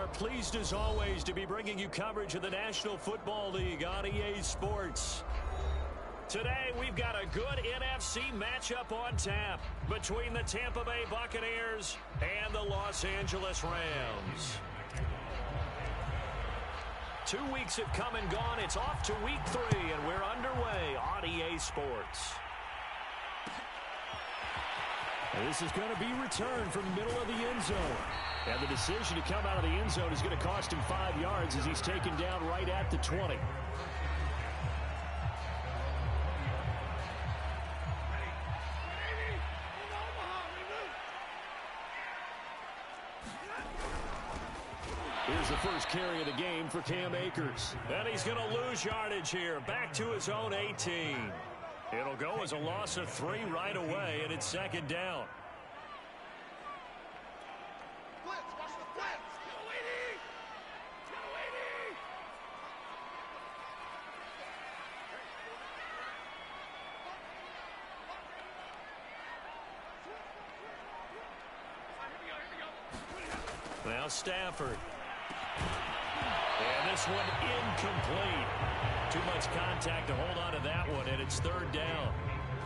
are pleased as always to be bringing you coverage of the National Football League on EA Sports. Today, we've got a good NFC matchup on tap between the Tampa Bay Buccaneers and the Los Angeles Rams. 2 weeks have come and gone. It's off to week 3, and we're underway on EA Sports. And this is going to be returned from the middle of the end zone. And the decision to come out of the end zone is going to cost him 5 yards as he's taken down right at the 20. Here's the first carry of the game for Cam Akers. And he's going to lose yardage here, back to his own 18. It'll go as a loss of 3 right away, and it's second down. Now Stafford. And this one incomplete. Too much contact to hold on to that one, and it's third down.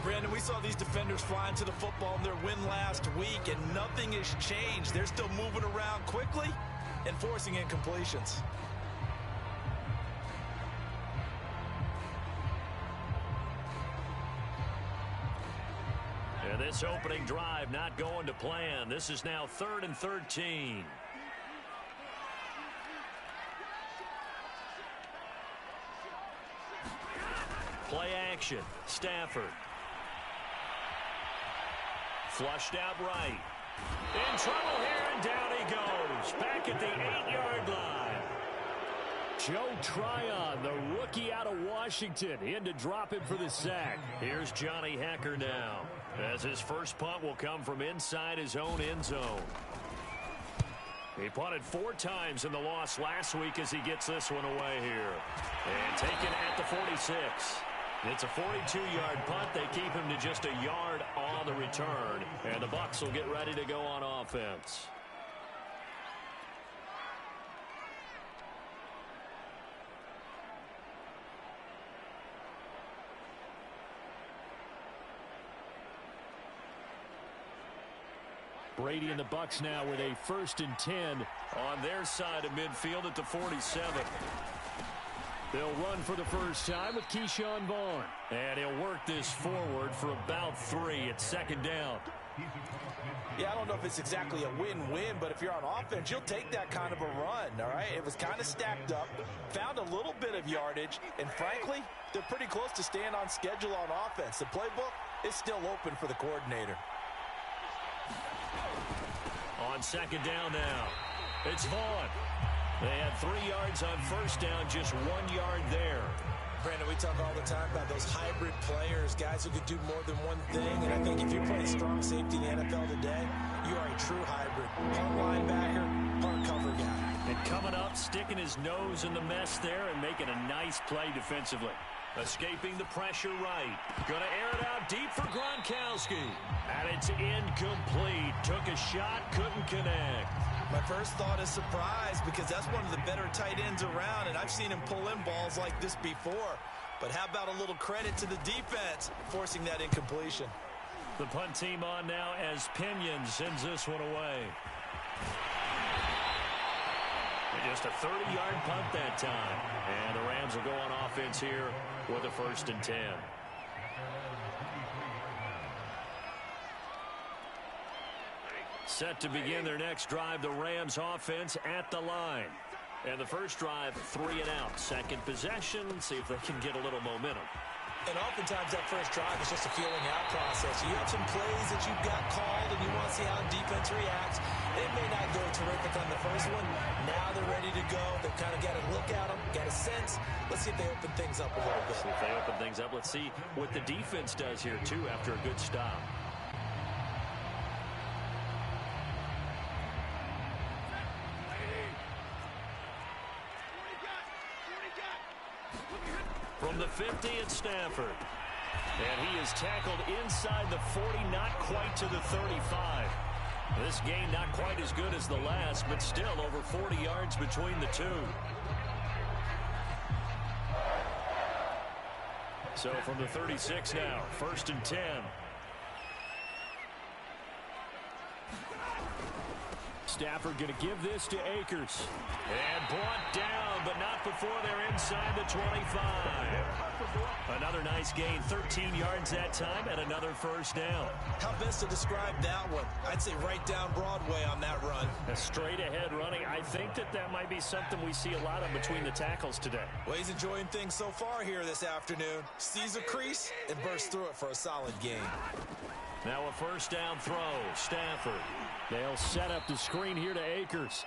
Brandon, we saw these defenders fly into the football in their win last week, and nothing has changed. They're still moving around quickly and forcing incompletions. And this opening drive not going to plan. This is now 3rd and 13. Play action. Stafford. Flushed out right. In trouble here, and down he goes. Back at the 8-yard line. Joe Tryon, the rookie out of Washington, in to drop him for the sack. Here's Johnny Hecker now, as his first punt will come from inside his own end zone. He punted 4 times in the loss last week as he gets this one away here. And taken at the 46. It's a 42-yard punt. They keep him to just a yard on the return. And the Bucs will get ready to go on offense. Brady and the Bucs now with a 1st and 10 on their side of midfield at the 47. They'll run for the first time with Keyshawn Vaughn. And he'll work this forward for about 3. It's second down. Yeah, I don't know if it's exactly a win-win, but if you're on offense, you'll take that kind of a run, all right? It was kind of stacked up, found a little bit of yardage, and frankly, they're pretty close to staying on schedule on offense. The playbook is still open for the coordinator. On second down now, it's Vaughn. They had 3 yards on first down, just 1 yard there. Brandon, we talk all the time about those hybrid players, guys who could do more than one thing, and I think if you're playing strong safety in the NFL today, you are a true hybrid. Punt linebacker, punt cover guy. And coming up, sticking his nose in the mess there and making a nice play defensively. Escaping the pressure right. Going to air it out deep for Gronkowski. And it's incomplete. Took a shot, couldn't connect. My first thought is surprise because that's one of the better tight ends around, and I've seen him pull in balls like this before. But how about a little credit to the defense forcing that incompletion? The punt team on now as Pinion sends this one away. Just a 30-yard punt that time. And the Rams will go on offense here with a 1st and 10. Set to begin their next drive, the Rams offense at the line. And the first drive, 3 and out. Second possession, see if they can get a little momentum. And oftentimes that first drive is just a feeling out process. You have some plays that you've got called and you want to see how defense reacts. It may not go terrific on the first one. Now they're ready to go. They've kind of got a look at them, got a sense. Let's see if they open things up a little bit. See if they open things up. Let's see what the defense does here, too, after a good stop. From the 50, it's Stafford. And he is tackled inside the 40, not quite to the 35. This gain not quite as good as the last, but still over 40 yards between the two. So from the 36 now, 1st and 10. Stafford going to give this to Akers. And brought down, but not before they're inside the 25. Another nice gain, 13 yards that time, and another first down. How best to describe that one? I'd say right down Broadway on that run. A straight ahead running. I think that might be something we see a lot of between the tackles today. Well, he's enjoying things so far here this afternoon. Sees a crease and bursts through it for a solid gain. Now a first down throw, Stafford. They'll set up the screen here to Akers.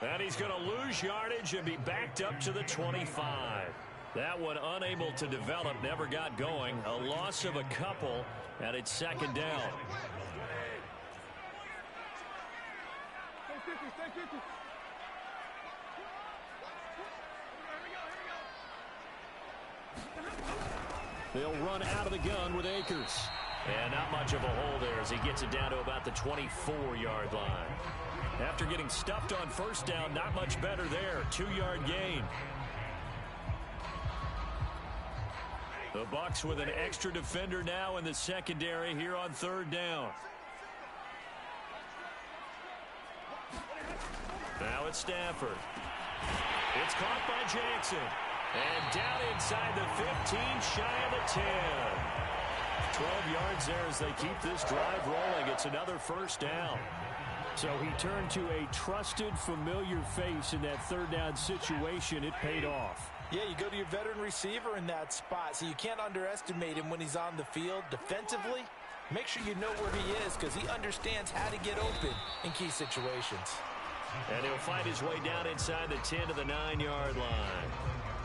And he's going to lose yardage and be backed up to the 25. That one unable to develop, never got going. A loss of a couple, and it's second down. They'll run out of the gun with Akers. And not much of a hole there as he gets it down to about the 24-yard line. After getting stuffed on first down, not much better there. 2-yard gain. The Bucs with an extra defender now in the secondary here on 3rd down. Now it's Stafford. It's caught by Jackson. And down inside the 15, shy of the 10. 12 yards there as they keep this drive rolling. It's another first down. So he turned to a trusted, familiar face in that 3rd down situation. It paid off. Yeah, you go to your veteran receiver in that spot, so you can't underestimate him when he's on the field defensively. Make sure you know where he is because he understands how to get open in key situations. And he'll fight his way down inside the 10 to the 9-yard line.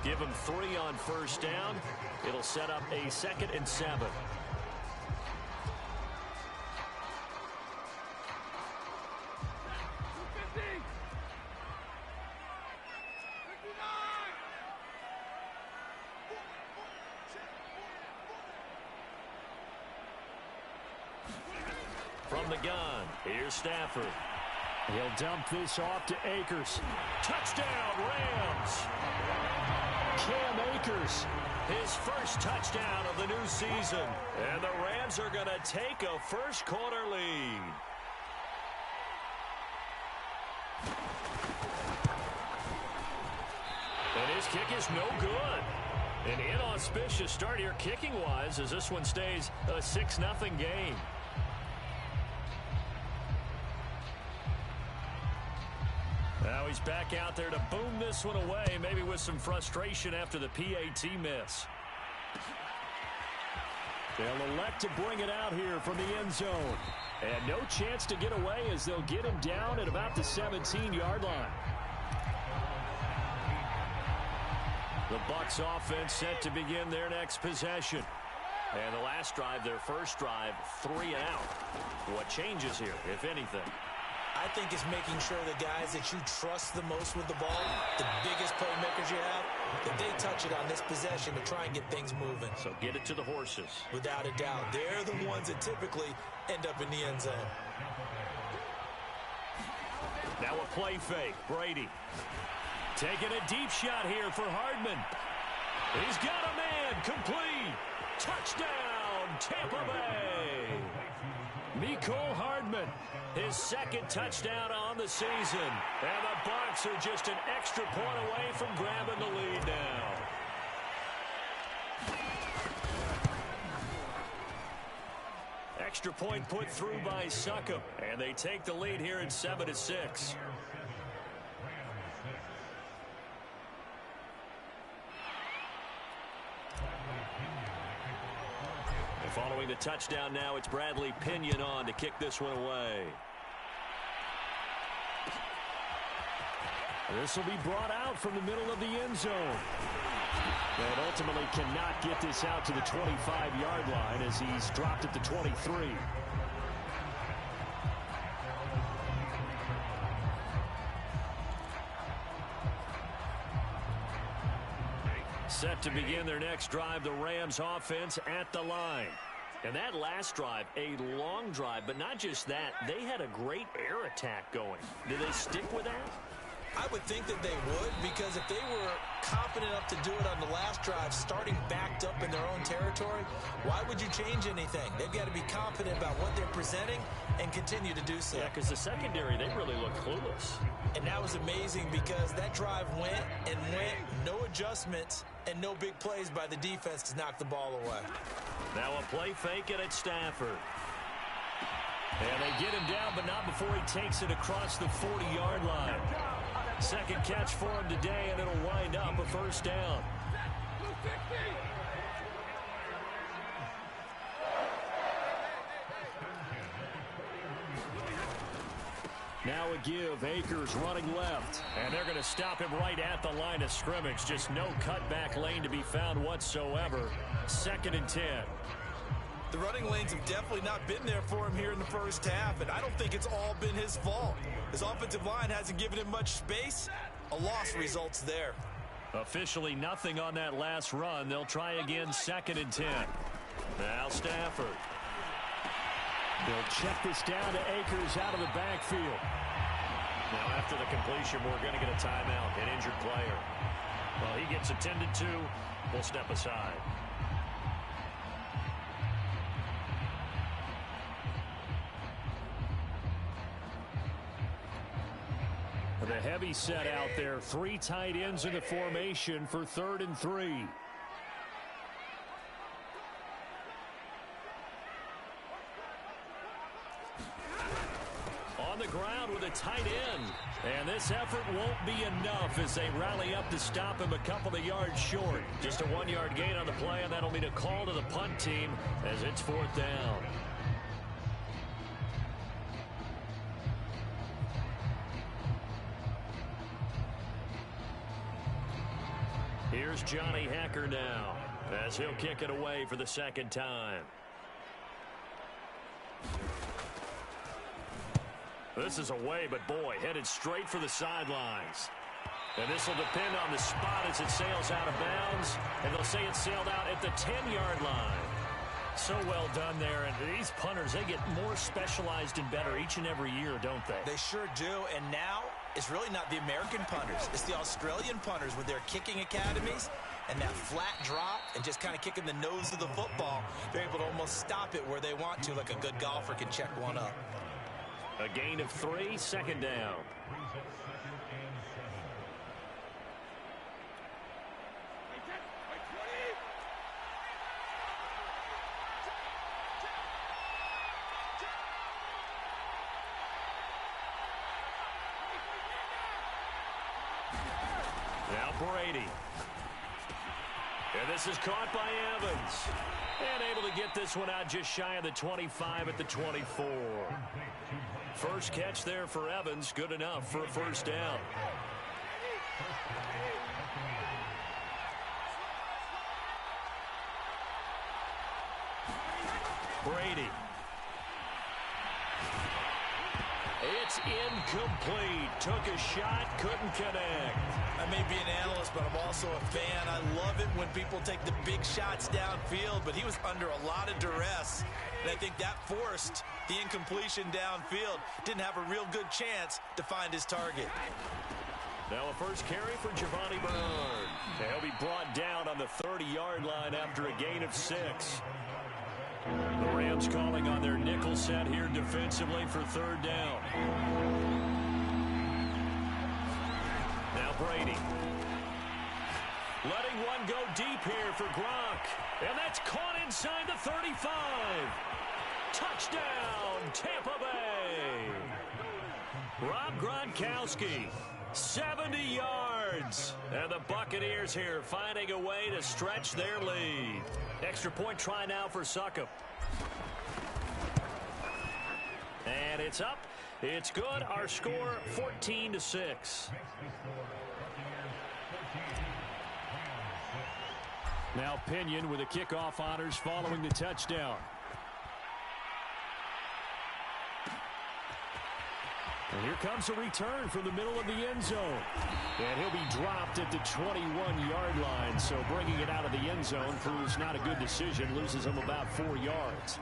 Give him 3 on first down. It'll set up a 2nd and 7. From the gun, here's Stafford. He'll dump this off to Akers. Touchdown, Rams! Cam Akers. His first touchdown of the new season. And the Rams are going to take a first-quarter lead. And his kick is no good. An inauspicious start here kicking-wise as this one stays a 6-0 game. Now he's back out there to boom this one away, maybe with some frustration after the PAT miss. They'll elect to bring it out here from the end zone. And no chance to get away as they'll get him down at about the 17-yard line. The Bucs offense set to begin their next possession. And the last drive, their first drive, 3 and out. What changes here, if anything? I think it's making sure the guys that you trust the most with the ball, the biggest playmakers you have, that they touch it on this possession to try and get things moving. So get it to the horses. Without a doubt. They're the ones that typically end up in the end zone. Now a play fake. Brady taking a deep shot here for Hardman. He's got a man. Complete. Touchdown, Tampa Bay. Mecole Hardman, his 2nd touchdown on the season. And the Bucs are just an extra point away from grabbing the lead now. Extra point put through by Succop. And they take the lead here at 7-6. Following the touchdown now, it's Bradley Pinion on to kick this one away. This will be brought out from the middle of the end zone. And ultimately cannot get this out to the 25-yard line as he's dropped at the 23. Set to begin their next drive, the Rams offense at the line. And that last drive, a long drive, but not just that, they had a great air attack going. Do they stick with that? I would think that they would, because if they were confident enough to do it on the last drive, starting backed up in their own territory, why would you change anything? They've got to be confident about what they're presenting and continue to do so. Yeah, because the secondary, they really look clueless. And that was amazing because that drive went and went, no adjustments, and no big plays by the defense to knock the ball away. Now a play fake it at Stafford. And they get him down, but not before he takes it across the 40-yard line. Second catch for him today, and it'll wind up a first down. Now a give. Akers running left. And they're going to stop him right at the line of scrimmage. Just no cutback lane to be found whatsoever. 2nd and 10. The running lanes have definitely not been there for him here in the first half, and I don't think it's all been his fault. His offensive line hasn't given him much space. A loss results there. Officially nothing on that last run. They'll try again 2nd and 10. Now Stafford. They'll check this down to Akers out of the backfield. Now after the completion, we're going to get a timeout, an injured player. Well, he gets attended to. We'll step aside. The heavy set out there. 3 tight ends in the formation for 3rd and 3. On the ground with a tight end. And this effort won't be enough as they rally up to stop him a couple of yards short. Just a 1-yard gain on the play, and that'll mean a call to the punt team as it's 4th down. Here's Johnny Hacker now as he'll kick it away for the 2nd time. This is away, but boy, headed straight for the sidelines. And this will depend on the spot as it sails out of bounds. And they'll say it sailed out at the 10-yard line. So well done there. And these punters, they get more specialized and better each and every year, don't they? They sure do. And now it's really not the American punters. It's the Australian punters with their kicking academies and that flat drop and just kind of kicking the nose of the football. They're able to almost stop it where they want to, like a good golfer can check one up. A gain of 3, 2nd down. Now Brady. And this is caught by Evans. And able to get this one out just shy of the 25 at the 24. First catch there for Evans. Good enough for a first down. Brady. It's incomplete. Took a shot, couldn't connect. I may be an analyst, but I'm also a fan. I love it when people take the big shots downfield, but he was under a lot of duress. And I think that forced the incompletion downfield. Didn't have a real good chance to find his target. Now a first carry for Giovanni Bernard. He'll be brought down on the 30-yard line after a gain of 6. The Rams calling on their nickel set here defensively for 3rd down. Now Brady. Letting one go deep here for Gronk. And that's caught inside the 35. Touchdown, Tampa Bay. Rob Gronkowski, 70 yards. And the Buccaneers here finding a way to stretch their lead. Extra point try now for Succop. And it's up. It's good. Our score, 14-6. Now Pinion with the kickoff honors following the touchdown. And here comes a return from the middle of the end zone. And he'll be dropped at the 21-yard line. So bringing it out of the end zone proves not a good decision. Loses him about 4 yards.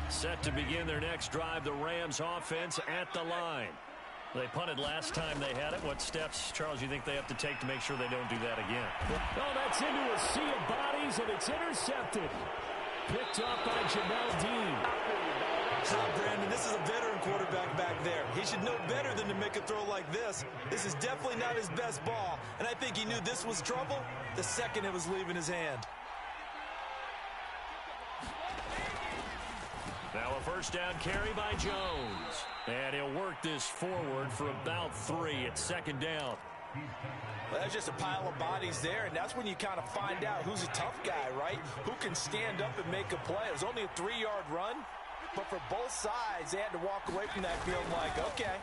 Set to begin their next drive, the Rams offense at the line. They punted last time they had it. What steps, Charles, you think they have to take to make sure they don't do that again? Oh, that's into a sea of bodies, and it's intercepted. Picked up by Jamel Dean. Brandon, this is a veteran quarterback back there. He should know better than to make a throw like this. This is definitely not his best ball, and I think he knew this was trouble the second it was leaving his hand. Now a first down carry by Jones. And he'll work this forward for about 3 at second down. Well, there's just a pile of bodies there, and that's when you kind of find out who's a tough guy, right? Who can stand up and make a play. It was only a 3-yard run, but for both sides, they had to walk away from that feeling like, okay,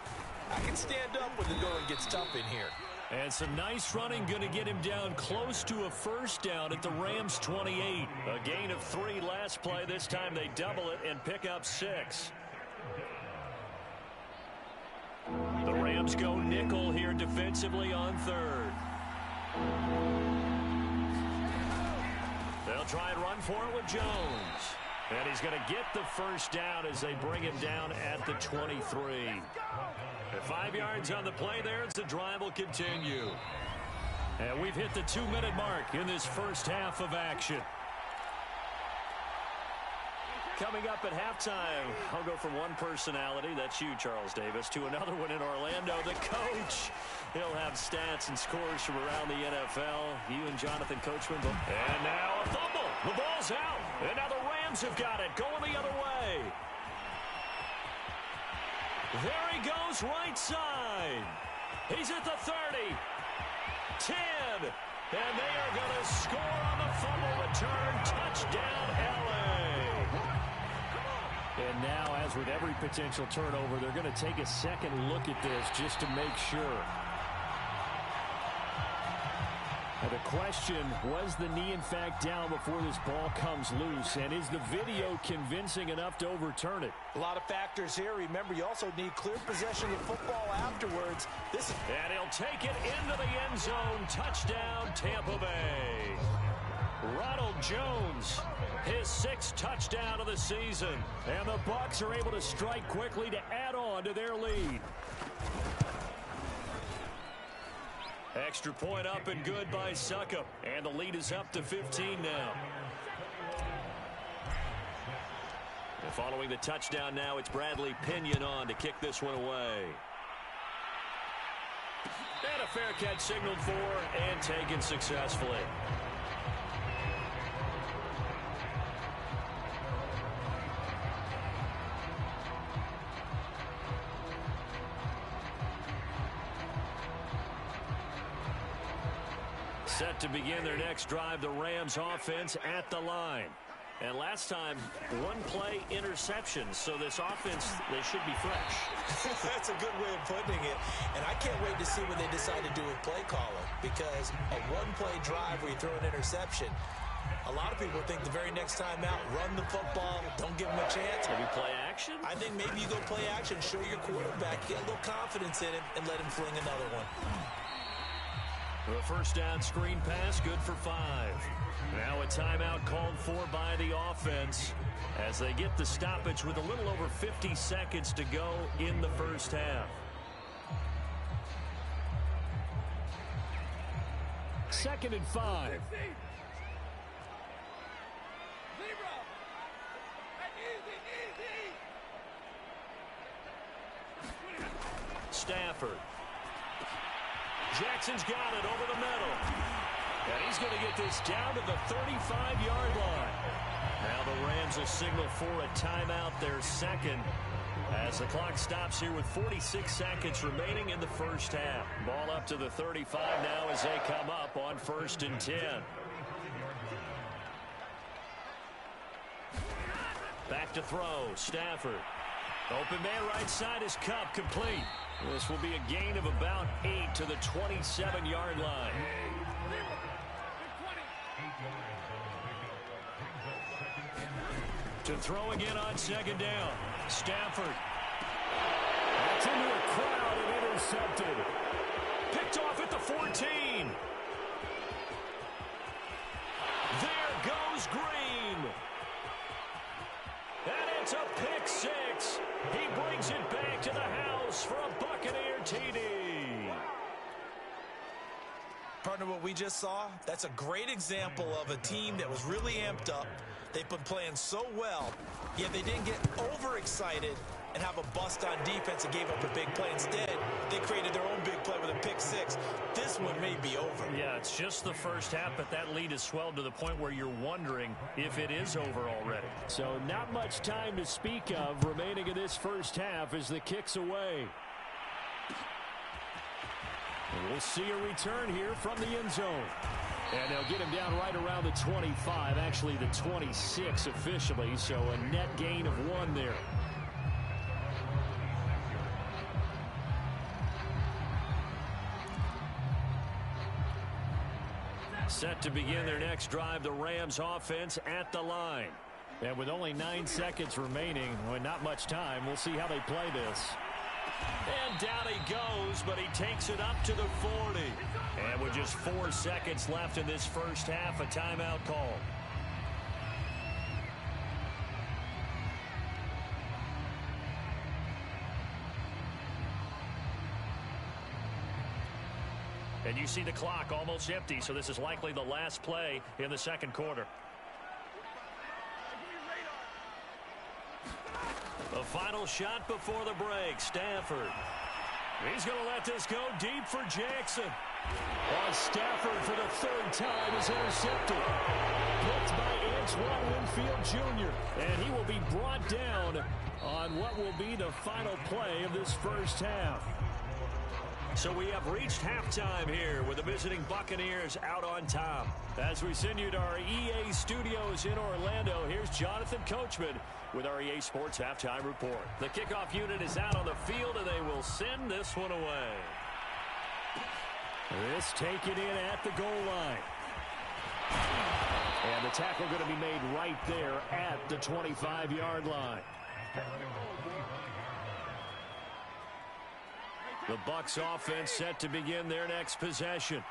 I can stand up when the going gets tough in here. And some nice running, going to get him down close to a first down at the Rams 28. A gain of 3 last play. This time they double it and pick up 6. The Rams go nickel here defensively on 3rd. They'll try and run for it with Jones. And he's going to get the first down as they bring him down at the 23. 5 yards on the play there as the drive will continue. And we've hit the 2-minute mark in this first half of action. Coming up at halftime, I'll go from one personality, that's you, Charles Davis, to another one in Orlando, the coach. He'll have stats and scores from around the NFL. You and Jonathan Coachman. And now a fumble. The ball's out. And now the Rams have got it, going the other way. There he goes, right side. He's at the 30. 10. And they are going to score on the fumble return. Touchdown, LA. And now, as with every potential turnover, they're going to take a second look at this just to make sure. Now the question, was the knee in fact down before this ball comes loose? And is the video convincing enough to overturn it? A lot of factors here. Remember, you also need clear possession of the football afterwards. And he'll take it into the end zone. Touchdown, Tampa Bay. Ronald Jones, his 6th touchdown of the season. And the Bucs are able to strike quickly to add on to their lead. Extra point up and good by Succop. And the lead is up to 15 now. And following the touchdown now, it's Bradley Pinion on to kick this one away. And a fair catch signaled for and taken successfully. Set to begin their next drive, the Rams offense at the line. And last time, 1-play interception. So this offense, they should be fresh. That's a good way of putting it. And I can't wait to see what they decide to do with play calling. Because a 1-play drive where you throw an interception, a lot of people think the very next time out, run the football, don't give them a chance. Maybe play action? I think maybe you go play action, show your quarterback, get a little confidence in him, and let him fling another one. The first down screen pass, good for 5. Now a timeout called for by the offense as they get the stoppage with a little over 50 seconds to go in the first half. Second and 5. Stafford. Jackson's got it over the middle. And he's going to get this down to the 35-yard line. Now the Rams will signal for a timeout, their second, as the clock stops here with 46 seconds remaining in the first half. Ball up to the 35 now as they come up on 1st and 10. Back to throw, Stafford. Open man right side is Kupp, complete. This will be a gain of about 8 to the 27-yard line. To throw again on second down. Stafford. That's into a crowd and intercepted. Picked off at the 14. There goes Green. And it's a pick six. He brings it back to the house for a Buccaneer TD. Partner, what we just saw, that's a great example of a team that was really amped up. They've been playing so well, yet they didn't get overexcited and have a bust on defense and gave up a big play. Instead, they created their own big play with a pick six. This one may be over. Yeah, it's just the first half, but that lead has swelled to the point where you're wondering if it is over already. So not much time to speak of remaining in this first half as the kick's away. And we'll see a return here from the end zone. And they'll get him down right around the 25, actually the 26 officially, so a net gain of 1 there. Set to begin their next drive, the Rams offense at the line. And with only 9 seconds remaining, well, not much time, we'll see how they play this. And down he goes, but he takes it up to the 40. And with just 4 seconds left in this first half, a timeout call. And you see the clock almost empty, so this is likely the last play in the second quarter. The final shot before the break, Stafford. He's going to let this go deep for Jackson. Stafford for the 3rd time is intercepted. Picked by Antoine Winfield Jr. And he will be brought down on what will be the final play of this first half. So we have reached halftime here with the visiting Buccaneers out on top. As we send you to our EA studios in Orlando, here's Jonathan Coachman with our EA Sports Halftime Report. The kickoff unit is out on the field, and they will send this one away. This taken in at the goal line. And the tackle going to be made right there at the 25-yard line. The Bucs offense set to begin their next possession.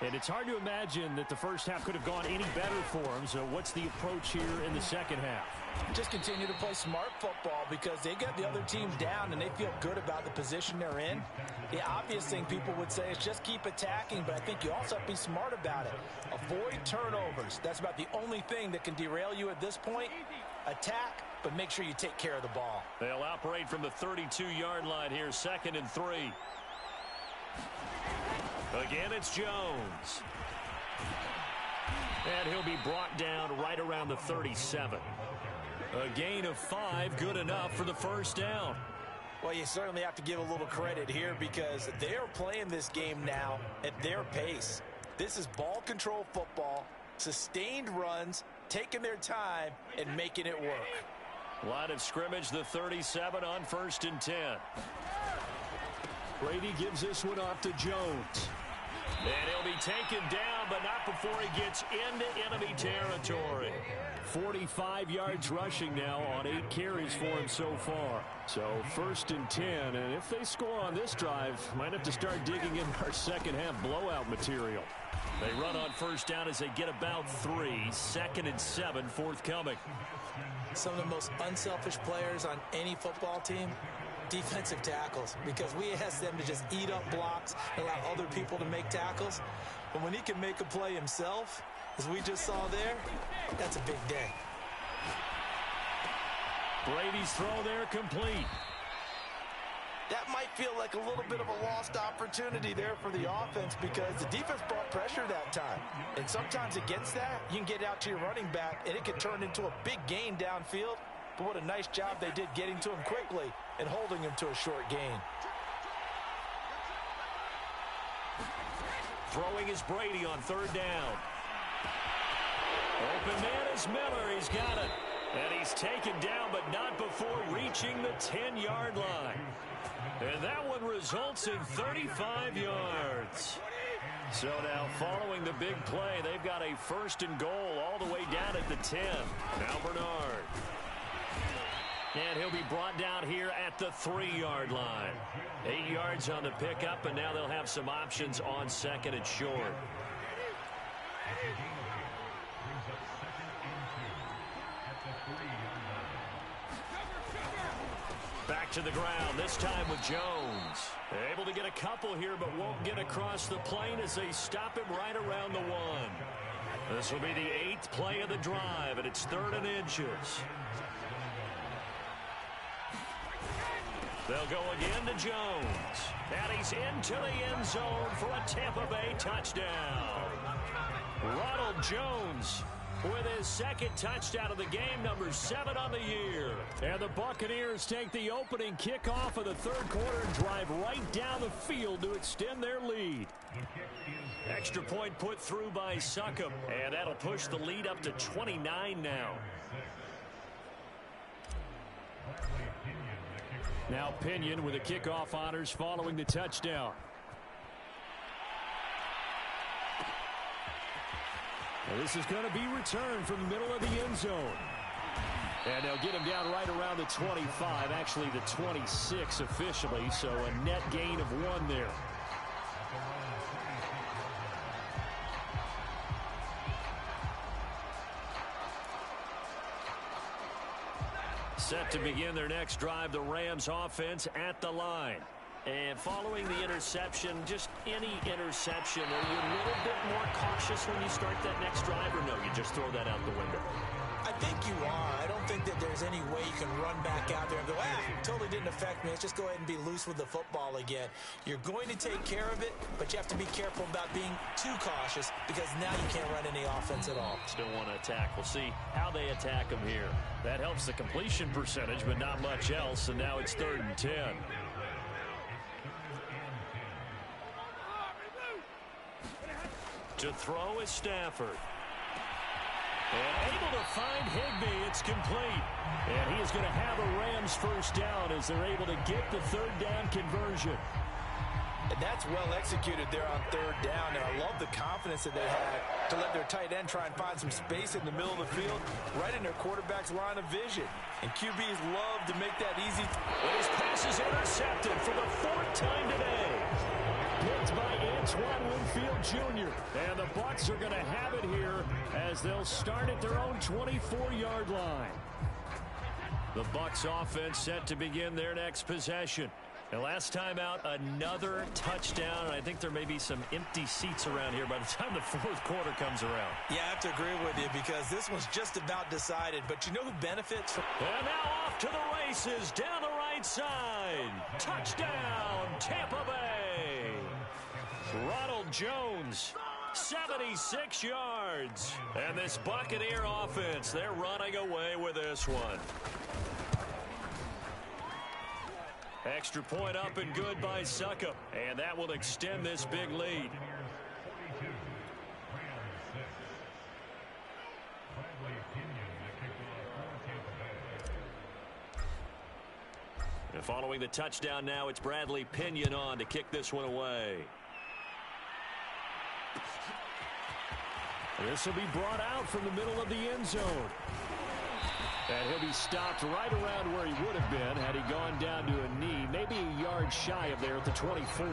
And it's hard to imagine that the first half could have gone any better for them. So what's the approach here in the second half? Just continue to play smart football because they got the other team down and they feel good about the position they're in. The obvious thing people would say is just keep attacking, but I think you also have to be smart about it. Avoid turnovers. That's about the only thing that can derail you at this point. Attack, but make sure you take care of the ball. They'll operate from the 32-yard line here, 2nd and 3. Again, it's Jones. And he'll be brought down right around the 37. A gain of 5, good enough for the first down. Well, you certainly have to give a little credit here because they're playing this game now at their pace. This is ball control football, sustained runs, taking their time, and making it work. Line of scrimmage, the 37 on 1st and 10. Brady gives this one off to Jones. And he'll be taken down, but not before he gets into enemy territory. 45 yards rushing now on 8 carries for him so far. So 1st and 10, and if they score on this drive, might have to start digging in our second half blowout material. They run on 1st down as they get about 3. 2nd and 7 forthcoming. Some of the most unselfish players on any football team, defensive tackles, because we ask them to just eat up blocks, allow other people to make tackles. But when he can make a play himself, as we just saw there, that's a big day. Brady's throw there complete. That might feel like a little bit of a lost opportunity there for the offense because the defense brought pressure that time. And sometimes against that, you can get out to your running back, and it can turn into a big gain downfield. But what a nice job they did getting to him quickly and holding him to a short gain. Throwing is Brady on 3rd down. Open man is Miller. He's got it. And he's taken down, but not before reaching the 10-yard line. And that one results in 35 yards. So now following the big play, they've got a 1st and goal all the way down at the 10. Now Bernard. And he'll be brought down here at the 3-yard line. 8 yards on the pickup, and now they'll have some options on second and short. Back to the ground, this time with Jones. Able to get a couple here, but won't get across the plane as they stop him right around the 1. This will be the 8th play of the drive, and it's 3rd and inches. They'll go again to Jones. And he's into the end zone for a Tampa Bay touchdown. Ronald Jones with his 2nd touchdown of the game, number 7 on the year. And the Buccaneers take the opening kickoff of the 3rd quarter and drive right down the field to extend their lead. Extra point put through by Succop, and that'll push the lead up to 29 now. Now Pinion with the kickoff honors following the touchdown. Well, this is going to be returned from the middle of the end zone. And they'll get him down right around the 25, actually the 26 officially, so a net gain of 1 there. Set to begin their next drive, the Rams offense at the line. And following the interception, just any interception, are you a little bit more cautious when you start that next drive, or no, you just throw that out the window? I think you are. I don't think that there's any way you can run back out there and go, totally didn't affect me. Let's just go ahead and be loose with the football again. You're going to take care of it, but you have to be careful about being too cautious because now you can't run any offense at all. Still want to attack. We'll see how they attack them here. That helps the completion percentage, but not much else, and now it's 3rd and 10. To throw is Stafford. And able to find Higbee. It's complete. And he is going to have a Rams first down as they're able to get the 3rd down conversion. And that's well executed there on 3rd down. And I love the confidence that they had to let their tight end try and find some space in the middle of the field, right in their quarterback's line of vision. And QBs love to make that easy. And his pass is intercepted for the 4th time today. Picked by Antoine Winfield Jr. And the Bucs are going to have it here as they'll start at their own 24-yard line. The Bucs offense set to begin their next possession. And last time out, another touchdown. And I think there may be some empty seats around here by the time the 4th quarter comes around. Yeah, I have to agree with you because this one's just about decided. But you know who benefits from... And now off to the races down the right side. Touchdown, Tampa Bay. Ronald Jones, 76 yards. And this Buccaneer offense, they're running away with this one. Extra point up and good by Succop. And that will extend this big lead. And following the touchdown now, it's Bradley Pinion on to kick this one away. This will be brought out from the middle of the end zone. And he'll be stopped right around where he would have been had he gone down to a knee, maybe a yard shy of there at the 24.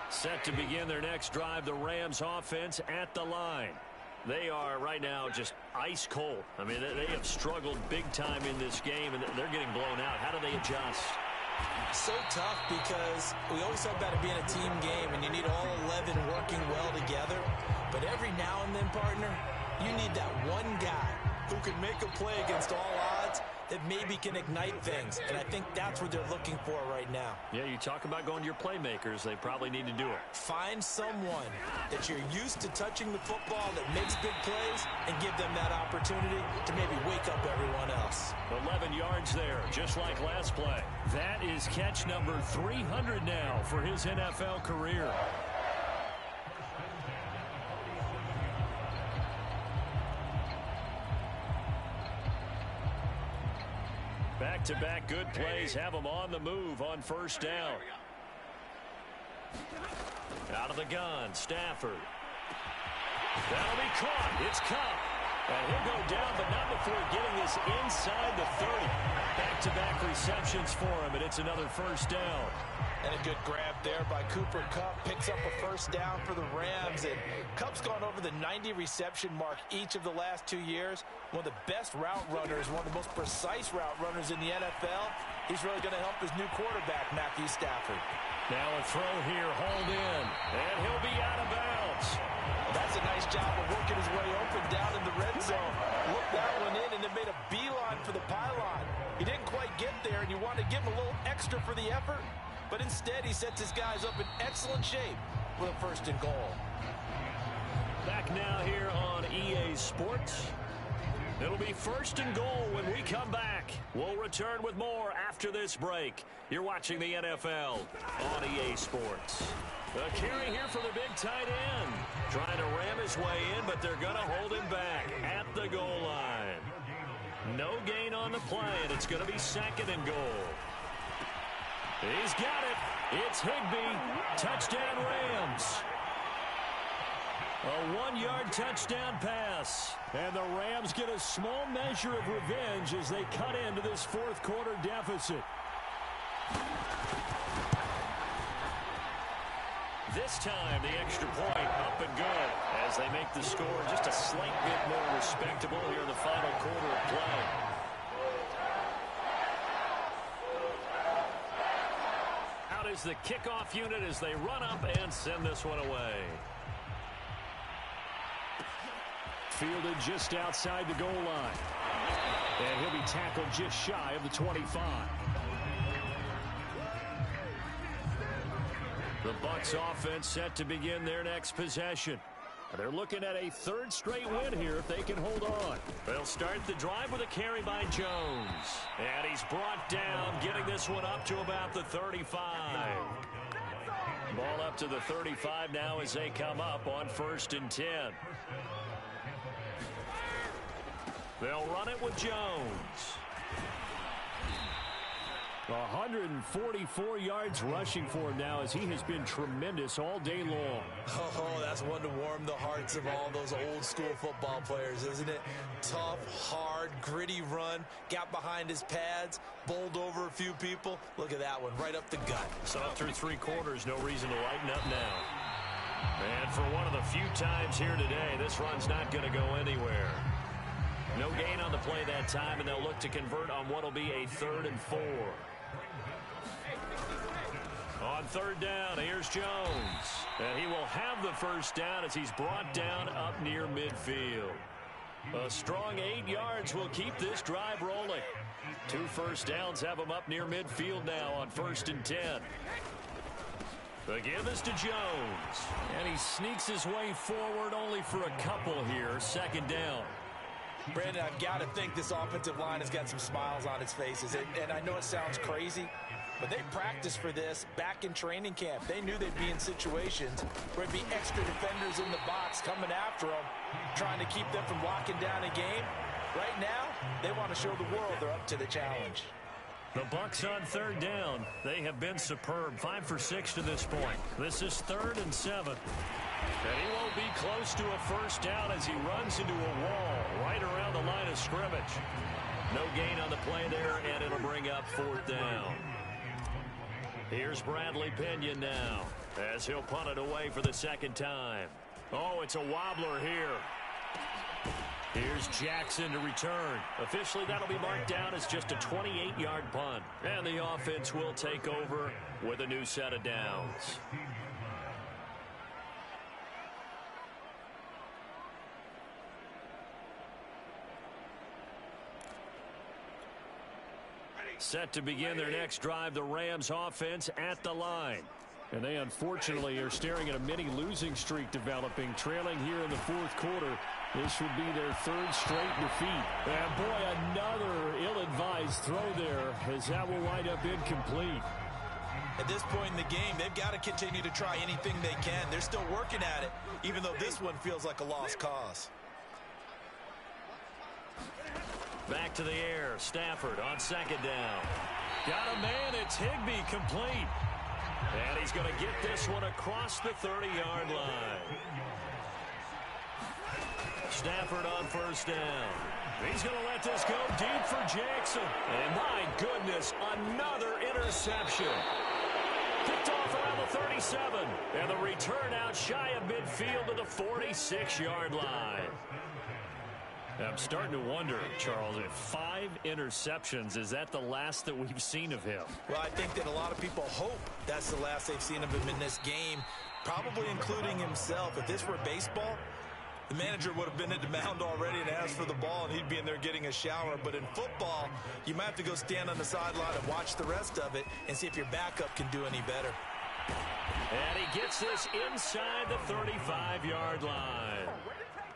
Set to begin their next drive, the Rams offense at the line. They are right now just ice cold. I mean, they have struggled big time in this game, and they're getting blown out. How do they adjust? So tough because we always talk about it being a team game and you need all 11 working well together. But every now and then, partner, you need that one guy who can make a play against all odds that maybe can ignite things. And I think that's what they're looking for right now. Yeah, you talk about going to your playmakers. They probably need to do it. Find someone that you're used to touching the football that makes big plays and give them that opportunity to maybe wake up everyone else. 11 yards there, just like last play. That is catch number 300 now for his NFL career. Back-to-back good plays have them on the move on first down. Out of the gun, Stafford. That'll be caught. It's Cup. And he'll go down, but not before getting this inside the 30. Back-to-back receptions for him, and it's another first down. And a good grab there by Cooper Kupp. Picks up a first down for the Rams. And Kupp's gone over the 90 reception mark each of the last 2 years. One of the best route runners, one of the most precise route runners in the NFL. He's really going to help his new quarterback, Matthew Stafford. Now a throw here, hauled in, and he'll be out of bounds. That's a nice job of working his way open down in the red zone. Looked that one in and then made a beeline for the pylon. He didn't quite get there, and you want to give him a little extra for the effort. But instead, he sets his guys up in excellent shape with a first and goal. Back now here on EA Sports. It'll be first and goal when we come back. We'll return with more after this break. You're watching the NFL on EA Sports. A carry here for the big tight end. Trying to ram his way in, but they're going to hold him back at the goal line. No gain on the play, and it's going to be second and goal. He's got it. It's Higbee. Touchdown Rams. A 1-yard touchdown pass. And the Rams get a small measure of revenge as they cut into this fourth quarter deficit. This time, the extra point up and good as they make the score just a slight bit more respectable here in the final quarter of play. Out is the kickoff unit as they run up and send this one away. Fielded just outside the goal line. And he'll be tackled just shy of the 25. The Bucs offense set to begin their next possession. They're looking at a third straight win here if they can hold on. They'll start the drive with a carry by Jones. And he's brought down, getting this one up to about the 35. Ball up to the 35 now as they come up on 1st and 10. They'll run it with Jones. 144 yards rushing for him now as he has been tremendous all day long. Oh, that's one to warm the hearts of all those old school football players, isn't it? Tough, hard, gritty run, got behind his pads, bowled over a few people. Look at that one, right up the gut. So through 3 quarters, no reason to lighten up now. And for one of the few times here today, this run's not going to go anywhere. No gain on the play that time, and they'll look to convert on what will be a 3rd and 4. On 3rd down, here's Jones. And he will have the first down as he's brought down up near midfield. A strong 8 yards will keep this drive rolling. 2 first downs have him up near midfield now on 1st and 10. The give is to Jones. And he sneaks his way forward only for a couple here. 2nd down. Brandon, I've got to think this offensive line has got some smiles on its faces. And I know it sounds crazy, but they practiced for this back in training camp. They knew they'd be in situations where it'd be extra defenders in the box coming after them, trying to keep them from locking down a game. Right now, they want to show the world they're up to the challenge. The Bucs on 3rd down. They have been superb. 5 for 6 to this point. This is 3rd and 7. And he won't be close to a first down as he runs into a wall right around the line of scrimmage. No gain on the play there, and it'll bring up 4th down. Here's Bradley Pinion now as he'll punt it away for the 2nd time. Oh, it's a wobbler here. Here's Jackson to return. Officially, that'll be marked down as just a 28-yard punt. And the offense will take over with a new set of downs. Set to begin their next drive, the Rams offense at the line. And they unfortunately are staring at a mini losing streak developing, trailing here in the 4th quarter. This would be their 3rd straight defeat. And boy, another ill-advised throw there as that will wind up incomplete. At this point in the game, they've got to continue to try anything they can. They're still working at it, even though this one feels like a lost cause. Back to the air, Stafford on 2nd down. Got a man, it's Higbee complete. And he's going to get this one across the 30-yard line. Stafford on first down. He's going to let this go deep for Jackson. And my goodness, another interception. Picked off around the 37. And the return out shy of midfield to the 46-yard line. I'm starting to wonder, Charles, if 5 interceptions, is that the last that we've seen of him? Well, I think that a lot of people hope that's the last they've seen of him in this game, probably including himself. If this were baseball, the manager would have been at the mound already and asked for the ball, and he'd be in there getting a shower. But in football, you might have to go stand on the sideline and watch the rest of it and see if your backup can do any better. And he gets this inside the 35-yard line.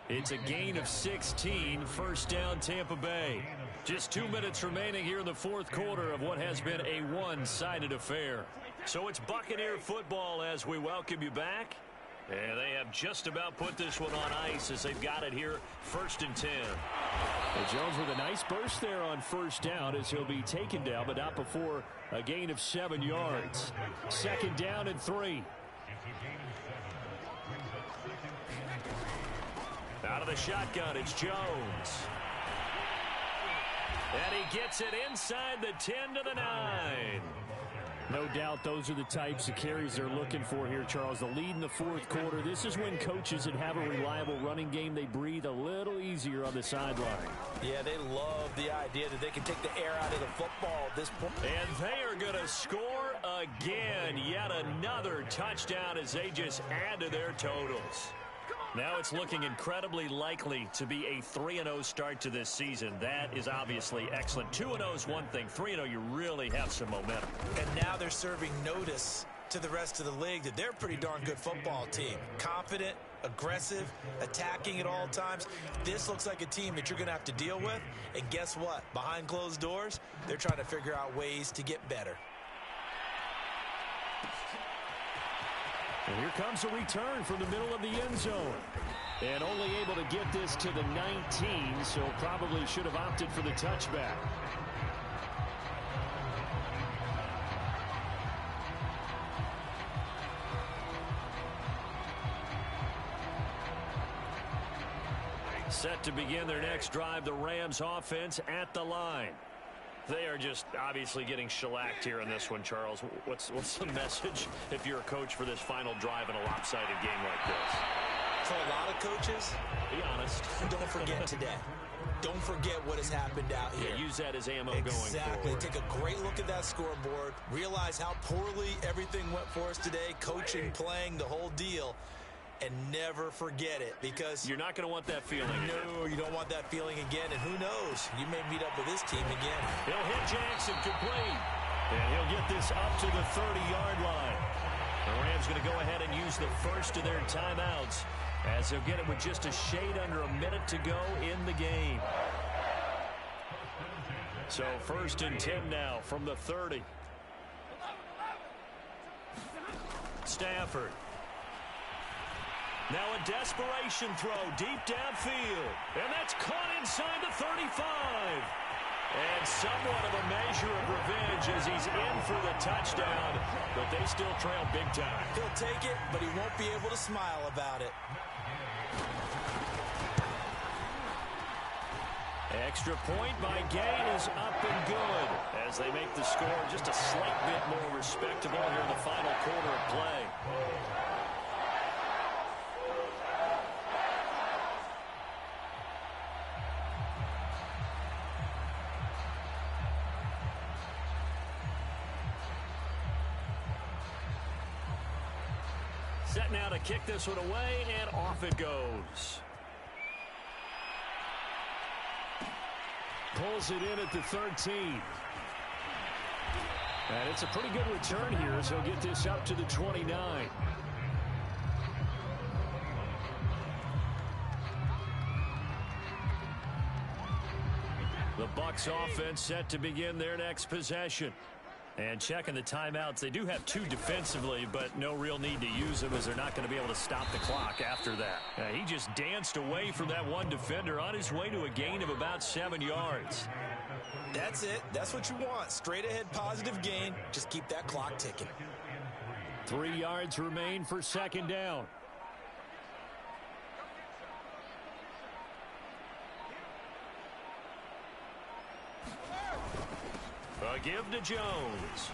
It's a gain of 16, first down Tampa Bay. Just 2 minutes remaining here in the fourth quarter of what has been a one-sided affair. So it's Buccaneer football as we welcome you back. And they have just about put this one on ice as they've got it here, 1st and 10. And Jones with a nice burst there on first down as he'll be taken down, but not before a gain of 7 yards. 2nd down and 3. Out of the shotgun, it's Jones. And he gets it inside the 10 to the 9. No doubt those are the types of carries they're looking for here, Charles. The lead in the fourth quarter. This is when coaches that have a reliable running game, they breathe a little easier on the sideline. Yeah, they love the idea that they can take the air out of the football at this point. And they are going to score again. Yet another touchdown as they just add to their totals. Now it's looking incredibly likely to be a 3-0 start to this season. That is obviously excellent. 2-0 is one thing. 3-0, you really have some momentum. And now they're serving notice to the rest of the league that they're a pretty darn good football team. Confident, aggressive, attacking at all times. This looks like a team that you're going to have to deal with. And guess what? Behind closed doors, they're trying to figure out ways to get better. And here comes a return from the middle of the end zone. And only able to get this to the 19, so probably should have opted for the touchback. Set to begin their next drive, the Rams offense at the line. They are just obviously getting shellacked here in this one, Charles. What's the message if you're a coach for this final drive in a lopsided game like this? For a lot of coaches, be honest. Don't forget today. Don't forget what has happened out here. Yeah, use that as ammo exactly. going forward. Take a great look at that scoreboard. Realize how poorly everything went for us today. Coaching, playing, the whole deal. And never forget it, because you're not going to want that feeling. No, you don't want that feeling again. And who knows? You may meet up with this team again. He'll hit Jackson complete. And he'll get this up to the 30-yard line. The Rams going to go ahead and use the first of their timeouts as they'll get it with just a shade under a minute to go in the game. So 1st and 10 now from the 30. Stafford. Now a desperation throw deep downfield. And that's caught inside the 35. And somewhat of a measure of revenge as he's in for the touchdown. But they still trail big time. He'll take it, but he won't be able to smile about it. Extra point by Gay is up and good as they make the score just a slight bit more respectable here in the final quarter of play. Set now to kick this one away, and off it goes. Pulls it in at the 13. And it's a pretty good return here as he'll get this up to the 29. The Bucs offense set to begin their next possession. And checking the timeouts, they do have 2 defensively, but no real need to use them as they're not going to be able to stop the clock after that. He just danced away from that one defender on his way to a gain of about 7 yards. That's it. That's what you want. Straight ahead positive gain. Just keep that clock ticking. 3 yards remain for 2nd down. give to Jones.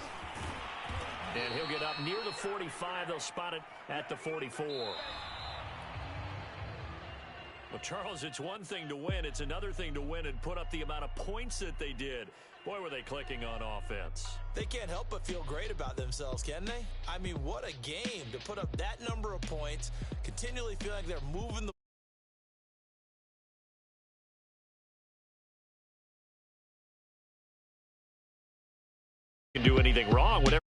And he'll get up near the 45. They'll spot it at the 44. Well, Charles, it's one thing to win. It's another thing to win and put up the amount of points that they did. Boy, were they clicking on offense. They can't help but feel great about themselves, can they? I mean, what a game to put up that number of points, continually feel like they're moving the can do anything wrong. Whatever